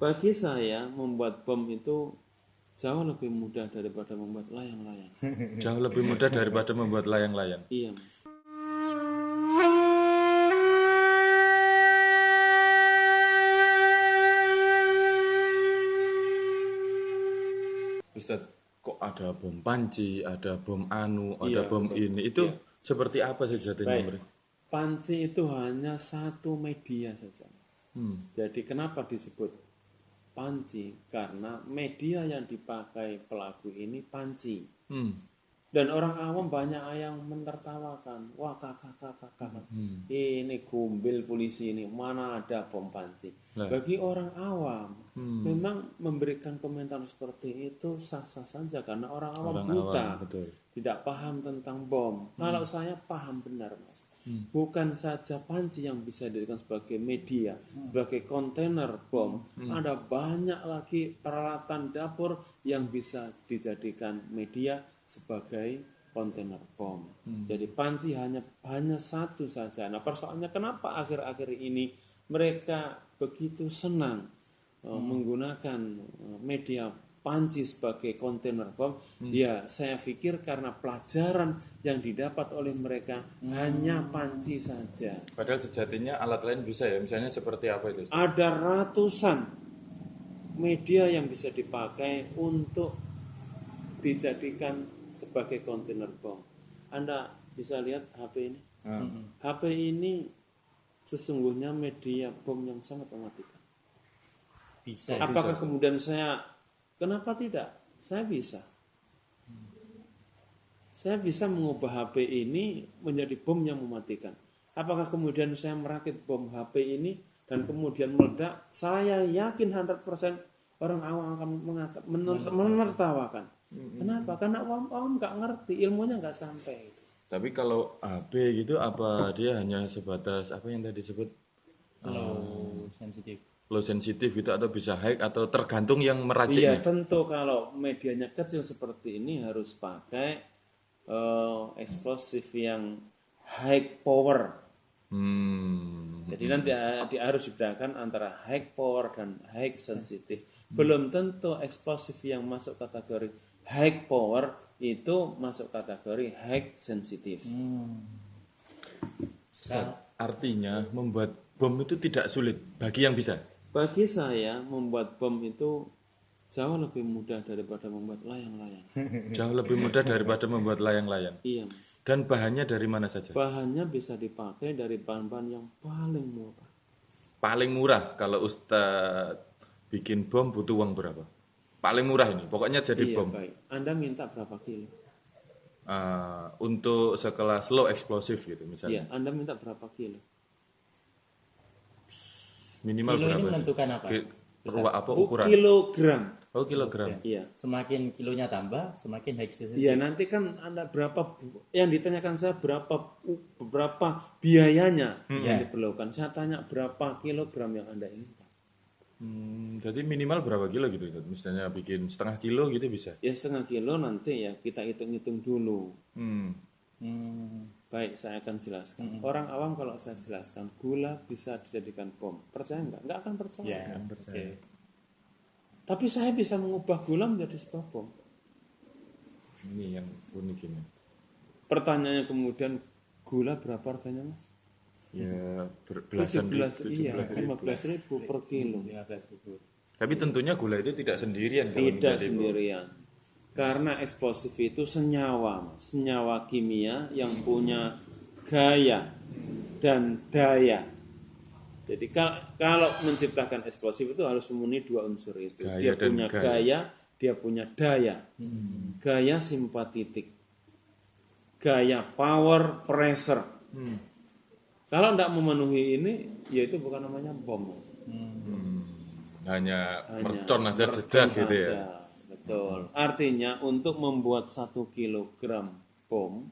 Bagi saya membuat bom itu jauh lebih mudah daripada membuat layang-layang. Jauh lebih mudah daripada membuat layang-layang. Iya, Mas. Ustadz, kok ada bom panci, ada bom anu, ada Iya, bom betul. ini? Itu Iya. seperti apa sejatinya, Baik. Mri? Panci itu hanya satu media saja. Jadi kenapa disebut panci? Karena media yang dipakai pelaku ini panci. Dan orang awam banyak yang menertawakan. Wah, kakak. Ini gumbil polisi ini, mana ada bom panci. Bagi orang awam, memang memberikan komentar seperti itu sah-sah saja. Karena orang awam buta, betul. tidak paham tentang bom. Kalau saya paham benar, Mas. Bukan saja panci yang bisa dijadikan sebagai media, sebagai kontainer bom. Ada banyak lagi peralatan dapur yang bisa dijadikan media sebagai kontainer bom. Jadi panci hanya satu saja. Nah, persoalannya kenapa akhir-akhir ini mereka begitu senang menggunakan media panci sebagai kontainer bom? Ya, saya pikir karena pelajaran yang didapat oleh mereka hanya panci saja. Padahal sejatinya alat lain bisa ya, misalnya seperti apa itu? Ada ratusan media yang bisa dipakai untuk dijadikan sebagai kontainer bom. Anda bisa lihat HP ini. HP ini sesungguhnya media bom yang sangat mematikan. Bisa. Apakah kemudian kenapa tidak? Saya bisa. Saya bisa mengubah HP ini menjadi bom yang mematikan. Apakah kemudian saya merakit bom HP ini dan kemudian meledak? Saya yakin 100% orang awam akan menertawakan. Kenapa? Karena awam nggak ngerti, ilmunya nggak sampai. Tapi kalau HP gitu, apa dia hanya sebatas apa yang tadi disebut Sensitif. low sensitif gitu, atau bisa high, atau tergantung yang Iya, meraciknya? tentu kalau medianya kecil seperti ini harus pakai eksplosif yang high power. Jadi nanti harus dibedakan antara high power dan high sensitif. Belum tentu eksplosif yang masuk kategori high power itu masuk kategori high sensitif. Artinya membuat bom itu tidak sulit bagi yang bisa. Bagi saya membuat bom itu jauh lebih mudah daripada membuat layang-layang. Jauh lebih mudah daripada membuat layang-layang. Iya, Mas. Dan bahannya dari mana saja? Bahannya bisa dipakai dari bahan-bahan yang paling murah. Paling murah kalau Ustadz bikin bom butuh uang berapa? Paling murah ini, pokoknya jadi Iya, bom. baik. Anda minta berapa kilo? Untuk sekelas low eksplosif gitu misalnya. Iya, Anda minta berapa kilo? Minimal Kilo berapa? ini menentukan apa? Apa ukuran? Kilogram. Oh, kilogram. Iya. Semakin kilonya tambah, semakin high sensitif. Iya, nanti kan Anda yang ditanyakan saya berapa biayanya yang diperlukan. Saya tanya berapa kilogram yang Anda inginkan. Jadi minimal berapa kilo gitu? Misalnya bikin setengah kilo gitu bisa? Ya setengah kilo nanti ya kita hitung-hitung dulu. Baik, saya akan jelaskan. Orang awam kalau saya jelaskan, gula bisa dijadikan bom. Percaya nggak? Nggak akan percaya. Ya, percaya. Tapi saya bisa mengubah gula menjadi sebuah bom. Ini yang unik ini. Pertanyaannya kemudian, gula berapa harganya, Mas? Ya belasan ribu, 15.000 per kilo. 15.000. Tapi tentunya gula itu tidak sendirian kalau Tidak menjadi bom. sendirian. Karena eksplosif itu senyawa kimia yang punya gaya dan daya. Jadi kalau menciptakan eksplosif itu harus memenuhi dua unsur itu. Gaya Dia dan punya gaya, dia punya daya. Gaya simpatitik. Gaya power pressure. Kalau tidak memenuhi ini, ya itu bukan namanya bom, Mas. Hanya mercon aja jejak gitu ya. Saja. Betul. Artinya untuk membuat 1 kilogram bom,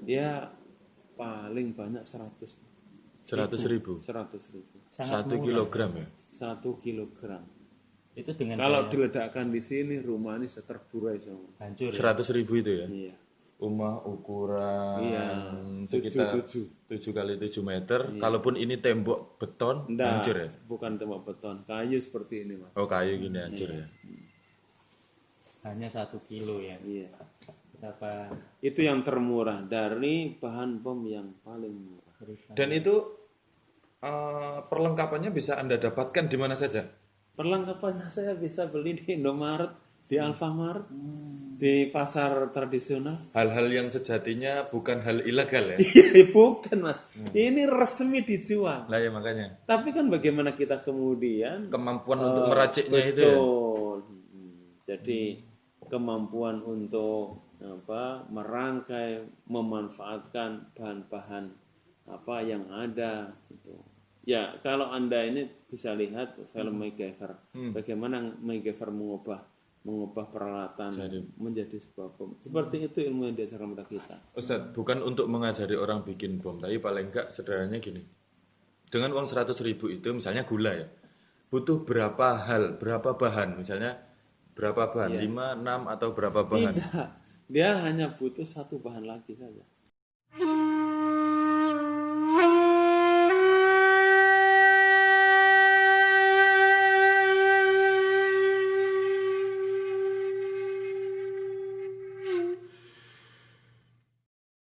ya paling banyak 100 100.000. 100.000. 1 kilogram ya. 1 kilogram. Itu dengan Kalau diledakkan di sini, rumah ini sudah terburai semua. hancur. 100.000 itu ya. Iya. Rumah ukuran Iya. sekitar 7. 7 kali 7 meter. Kalaupun ini tembok beton, Nggak, hancur ya? bukan tembok beton, kayu seperti ini mas. Oh kayu gini hancur ya? hanya 1 kilo ya. Iya. Berapa Itu yang termurah dari bahan bom yang paling murah. Dan itu perlengkapannya bisa Anda dapatkan di mana saja? Perlengkapannya saya bisa beli di Indomaret, di Alfamart, di pasar tradisional. Hal-hal yang sejatinya bukan hal ilegal ya? Iya, bukan mas. Ini resmi dijual. Lah ya makanya. Tapi kan bagaimana kita kemudian Kemampuan untuk meraciknya itu ya? betul. Jadi kemampuan untuk merangkai, memanfaatkan bahan-bahan apa yang ada gitu. Ya, kalau Anda ini bisa lihat film MacGyver, bagaimana MacGyver mengubah peralatan menjadi sebuah bom. Seperti itu ilmu yang diajarkan kepada kita. Ustadz, bukan untuk mengajari orang bikin bom, tapi paling enggak sederhananya gini. Dengan uang 100.000 itu misalnya gula ya, butuh berapa bahan, misalnya berapa bahan, 5, 6 atau berapa bahan? Tidak, dia hanya butuh satu bahan lagi saja.